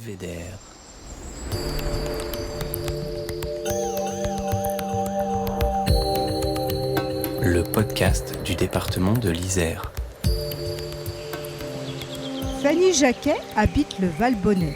Belvédère. Le podcast du département de l'Isère. Fanny Jacquet habite le Valbonnais.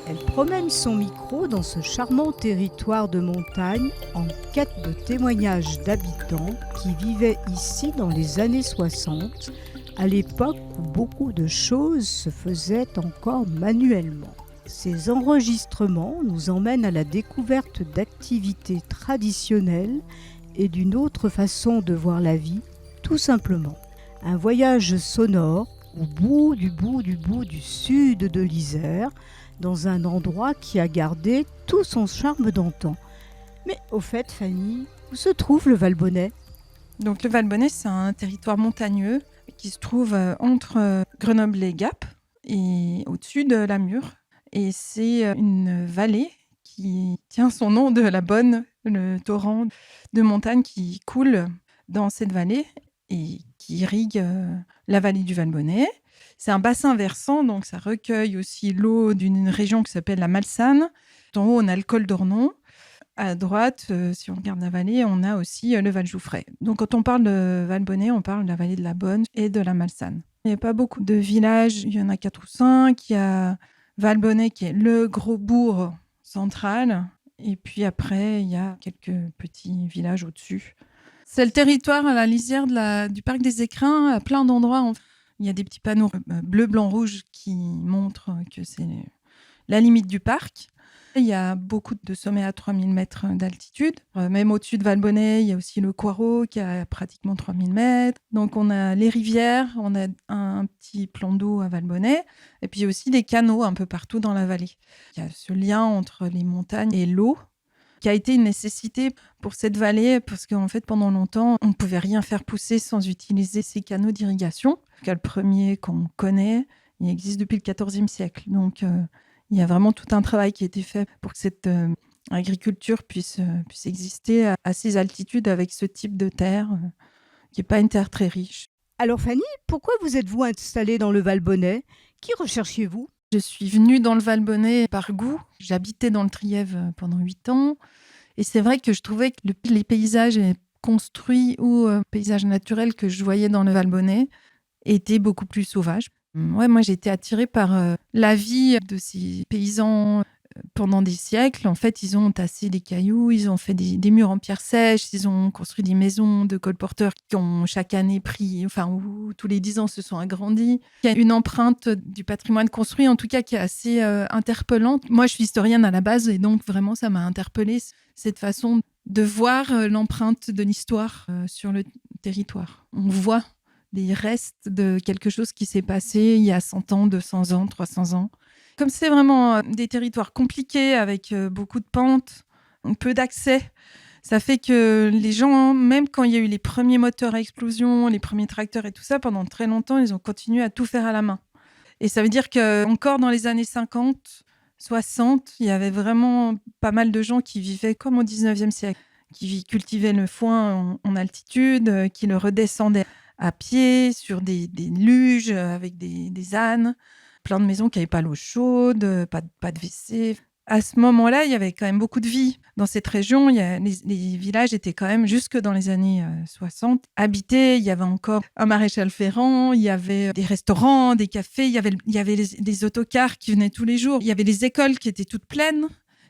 Elle promène son micro dans ce charmant territoire de montagne en quête de témoignages d'habitants qui vivaient ici dans les années 60, à l'époque où beaucoup de choses se faisaient encore manuellement. Ces enregistrements nous emmènent à la découverte d'activités traditionnelles et d'une autre façon de voir la vie, tout simplement. Un voyage sonore au bout du sud de l'Isère, dans un endroit qui a gardé tout son charme d'antan. Mais au fait, Fanny, où se trouve le Valbonnais ? Donc le Valbonnais, c'est un territoire montagneux qui se trouve entre Grenoble et Gap et au-dessus de la Mure. Et c'est une vallée qui tient son nom de la Bonne, le torrent de montagne qui coule dans cette vallée et qui irrigue la vallée du Valbonnais. C'est un bassin versant, donc ça recueille aussi l'eau d'une région qui s'appelle la Malsane. En haut, on a le col d'Ornon. À droite, si on regarde la vallée, on a aussi le Val-Jouffray. Donc quand on parle de Valbonnais, on parle de la vallée de la Bonne et de la Malsane. Il n'y a pas beaucoup de villages, il y en a 4 ou 5. Il y a Valbonnais qui est le gros bourg central. Et puis après, il y a quelques petits villages au-dessus. C'est le territoire à la lisière du parc des Écrins, à plein d'endroits. Il y a des petits panneaux bleu, blanc, rouge qui montrent que c'est la limite du parc. Il y a beaucoup de sommets à 3000 mètres d'altitude. Même au-dessus de Valbonnais, il y a aussi le Coireau qui a pratiquement 3000 mètres. Donc on a les rivières, on a un petit plan d'eau à Valbonnais. Et puis il y a aussi des canaux un peu partout dans la vallée. Il y a ce lien entre les montagnes et l'eau qui a été une nécessité pour cette vallée parce qu'en fait, pendant longtemps, on ne pouvait rien faire pousser sans utiliser ces canaux d'irrigation. Le premier qu'on connaît, il existe depuis le XIVe siècle. Donc, il y a vraiment tout un travail qui a été fait pour que cette agriculture puisse exister à ces altitudes avec ce type de terre qui n'est pas une terre très riche. Alors Fanny, pourquoi vous êtes-vous installée dans le Valbonnais ? Qui recherchiez-vous ? Je suis venue dans le Valbonnais par goût. J'habitais dans le Trièves pendant 8 ans. Et c'est vrai que je trouvais que les paysages construits ou paysages naturels que je voyais dans le Valbonnais étaient beaucoup plus sauvages. Ouais, moi, j'ai été attirée par la vie de ces paysans pendant des siècles. En fait, ils ont tassé des cailloux, ils ont fait des murs en pierre sèche, ils ont construit des maisons de colporteurs qui ont chaque année où tous les 10 ans se sont agrandis. Il y a une empreinte du patrimoine construit, en tout cas, qui est assez interpellante. Moi, je suis historienne à la base et donc vraiment, ça m'a interpellée, cette façon de voir l'empreinte de l'histoire sur le territoire. On voit des restes de quelque chose qui s'est passé il y a 100 ans, 200 ans, 300 ans. Comme c'est vraiment des territoires compliqués avec beaucoup de pentes, peu d'accès, ça fait que les gens, même quand il y a eu les premiers moteurs à explosion, les premiers tracteurs et tout ça, pendant très longtemps, ils ont continué à tout faire à la main. Et ça veut dire qu'encore dans les années 50, 60, il y avait vraiment pas mal de gens qui vivaient comme au 19e siècle, qui cultivaient le foin en altitude, qui le redescendaient à pied, sur des luges, avec des ânes, plein de maisons qui n'avaient pas l'eau chaude, pas de WC. À ce moment-là, il y avait quand même beaucoup de vie. Dans cette région, les villages étaient quand même, jusque dans les années 60, habités. Il y avait encore un maréchal ferrant, il y avait des restaurants, des cafés, il y avait des autocars qui venaient tous les jours. Il y avait les écoles qui étaient toutes pleines.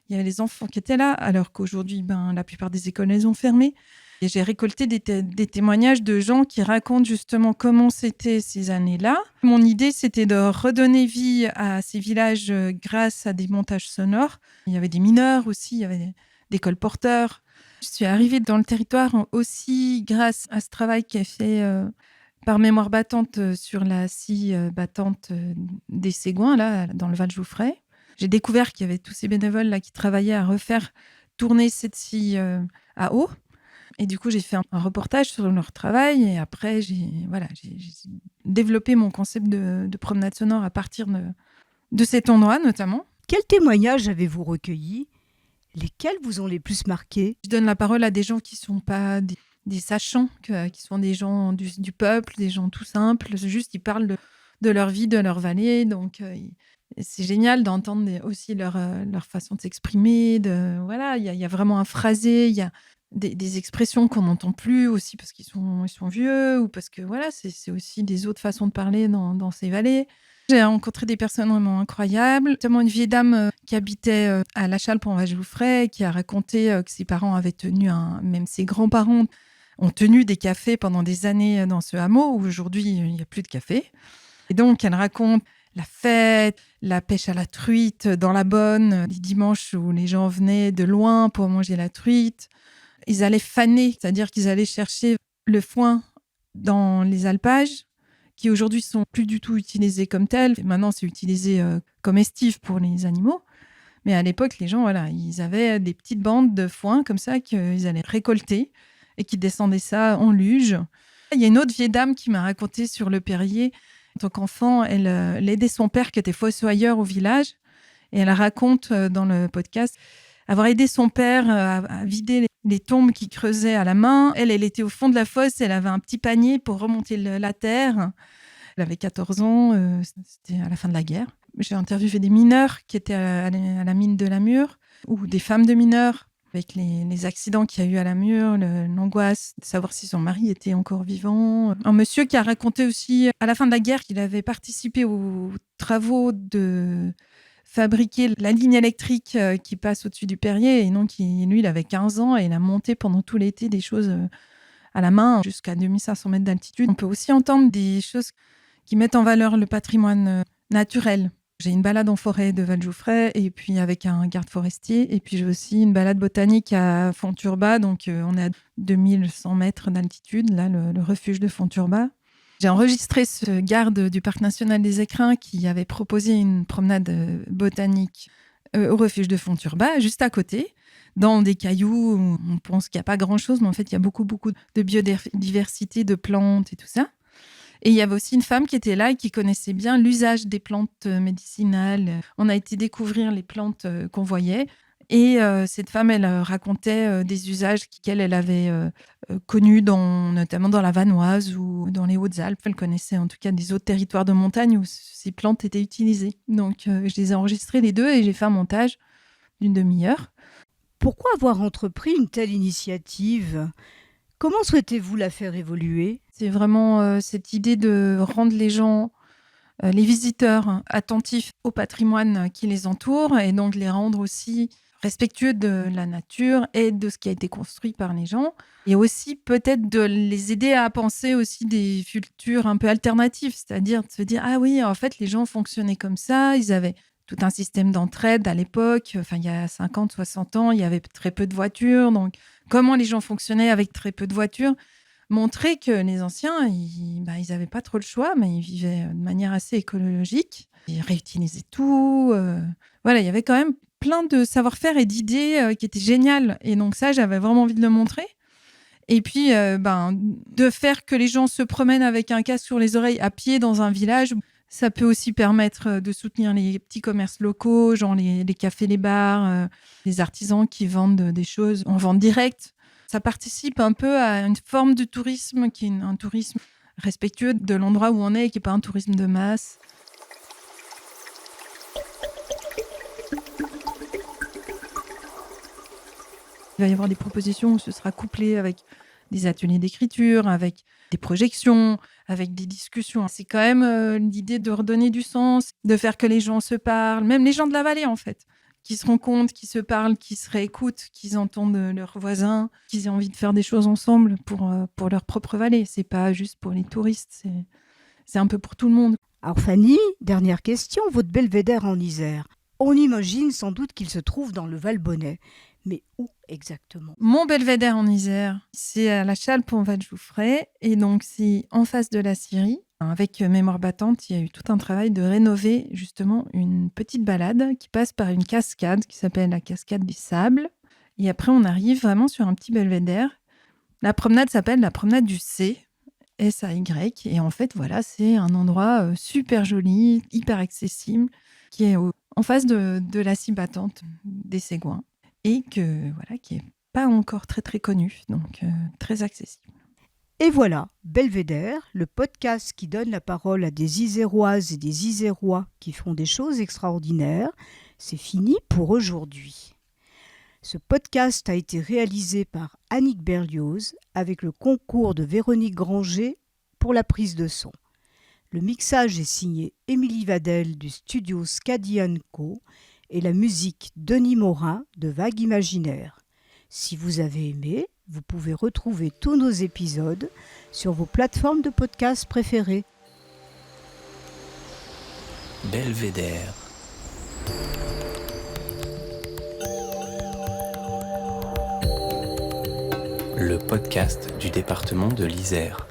Il y avait les enfants qui étaient là, alors qu'aujourd'hui, la plupart des écoles, elles ont fermé. Et j'ai récolté des témoignages de gens qui racontent justement comment c'était ces années-là. Mon idée, c'était de redonner vie à ces villages grâce à des montages sonores. Il y avait des mineurs aussi, il y avait des colporteurs. Je suis arrivée dans le territoire aussi grâce à ce travail qui est fait par Mémoire battante sur la scie battante des Ségouins, là, dans le Val-Jouffray. J'ai découvert qu'il y avait tous ces bénévoles là, qui travaillaient à refaire tourner cette scie à eau. Et du coup, j'ai fait un reportage sur leur travail et après, j'ai développé mon concept de promenade sonore à partir de cet endroit notamment. Quels témoignages avez-vous recueillis ? Lesquels vous ont les plus marqués ? Je donne la parole à des gens qui ne sont pas des sachants, qui sont des gens du peuple, des gens tout simples. Juste, ils parlent de leur vie, de leur vallée. Donc, Et c'est génial d'entendre aussi leur façon de s'exprimer. Voilà, il y a vraiment un phrasé, il y a des expressions qu'on n'entend plus aussi parce ils sont vieux ou parce que voilà, c'est aussi des autres façons de parler dans ces vallées. J'ai rencontré des personnes vraiment incroyables, notamment une vieille dame qui habitait à La Chalpe en Val-Joufray, qui a raconté que ses parents avaient tenu même ses grands-parents ont tenu des cafés pendant des années dans ce hameau où aujourd'hui il n'y a plus de café. Et donc elle raconte la fête, la pêche à la truite dans la Bonne, les dimanches où les gens venaient de loin pour manger la truite. Ils allaient faner, c'est-à-dire qu'ils allaient chercher le foin dans les alpages, qui aujourd'hui sont plus du tout utilisés comme tels. Maintenant, c'est utilisé comme estive pour les animaux. Mais à l'époque, les gens, voilà, ils avaient des petites bandes de foin comme ça qu'ils allaient récolter et qui descendaient ça en luge. Il y a une autre vieille dame qui m'a raconté sur le Perrier. En tant qu'enfant, elle aidait son père qui était fossoyeur au village. Et elle raconte dans le podcast avoir aidé son père à vider les tombes qu'il creusait à la main. Elle était au fond de la fosse, elle avait un petit panier pour remonter la terre. Elle avait 14 ans, c'était à la fin de la guerre. J'ai interviewé des mineurs qui étaient à la mine de Lamure, ou des femmes de mineurs, avec les accidents qu'il y a eu à Lamure, l'angoisse de savoir si son mari était encore vivant. Un monsieur qui a raconté aussi, à la fin de la guerre, qu'il avait participé aux travaux de fabriquer la ligne électrique qui passe au-dessus du Perrier. Et donc, lui, il avait 15 ans et il a monté pendant tout l'été des choses à la main jusqu'à 2500 mètres d'altitude. On peut aussi entendre des choses qui mettent en valeur le patrimoine naturel. J'ai une balade en forêt de Val-Joufray et puis avec un garde forestier. Et puis j'ai aussi une balade botanique à Fonturba. Donc on est à 2100 mètres d'altitude, là, le refuge de Fonturba. J'ai enregistré ce garde du Parc national des Écrins qui avait proposé une promenade botanique au refuge de Fonturba, juste à côté, dans des cailloux où on pense qu'il n'y a pas grand-chose, mais en fait, il y a beaucoup, beaucoup de biodiversité, de plantes et tout ça. Et il y avait aussi une femme qui était là et qui connaissait bien l'usage des plantes médicinales. On a été découvrir les plantes qu'on voyait. Et cette femme, elle racontait des usages qu'elle avait connus notamment dans la Vanoise ou dans les Hautes-Alpes. Elle connaissait en tout cas des autres territoires de montagne où ces plantes étaient utilisées. Donc, je les ai enregistrées les deux et j'ai fait un montage d'une demi-heure. Pourquoi avoir entrepris une telle initiative ? Comment souhaitez-vous la faire évoluer ? C'est vraiment cette idée de rendre les gens, les visiteurs, attentifs au patrimoine qui les entoure et donc les rendre aussi respectueux de la nature et de ce qui a été construit par les gens. Et aussi peut-être de les aider à penser aussi des futurs un peu alternatifs, c'est-à-dire de se dire « Ah oui, en fait, les gens fonctionnaient comme ça, ils avaient tout un système d'entraide à l'époque. Enfin, il y a 50, 60 ans, il y avait très peu de voitures. Donc, comment les gens fonctionnaient avec très peu de voitures ?» Montrer que les anciens, ils n'avaient pas trop le choix, mais ils vivaient de manière assez écologique. Ils réutilisaient tout. Voilà, il y avait quand même plein de savoir-faire et d'idées qui étaient géniales. Et donc ça, j'avais vraiment envie de le montrer. Et puis, de faire que les gens se promènent avec un casque sur les oreilles à pied dans un village, ça peut aussi permettre de soutenir les petits commerces locaux, genre les cafés, les bars, les artisans qui vendent des choses en vente directe. Ça participe un peu à une forme de tourisme qui est un tourisme respectueux de l'endroit où on est et qui n'est pas un tourisme de masse. Il va y avoir des propositions où ce sera couplé avec des ateliers d'écriture, avec des projections, avec des discussions. C'est quand même l'idée de redonner du sens, de faire que les gens se parlent, même les gens de la vallée en fait, qui se rencontrent, qui se parlent, qui se réécoutent, qui entendent leurs voisins, qui aient envie de faire des choses ensemble pour leur propre vallée. C'est pas juste pour les touristes, c'est un peu pour tout le monde. Alors Fanny, dernière question, votre belvédère en Isère. On imagine sans doute qu'il se trouve dans le Valbonnet. Mais où exactement ? Mon belvédère en Isère, c'est à La Chalpe en Val-Joufray. Et donc, c'est en face de la scierie. Avec Mémoire battante, il y a eu tout un travail de rénover justement une petite balade qui passe par une cascade qui s'appelle la cascade des Sables. Et après, on arrive vraiment sur un petit belvédère. La promenade s'appelle la promenade du C, S-A-Y. Et en fait, voilà, c'est un endroit super joli, hyper accessible, qui est en face de la scie battante des Ségouins. Et qui n'est pas encore très très connu, donc très accessible. Et voilà, Belvédère, le podcast qui donne la parole à des Iséroises et des Isérois qui font des choses extraordinaires, c'est fini pour aujourd'hui. Ce podcast a été réalisé par Annick Berlioz avec le concours de Véronique Granger pour la prise de son. Le mixage est signé Émilie Vadel du studio Scadi & Co et la musique Denis Morin de Vague Imaginaire. Si vous avez aimé, vous pouvez retrouver tous nos épisodes sur vos plateformes de podcast préférées. Belvédère. Le podcast du département de l'Isère.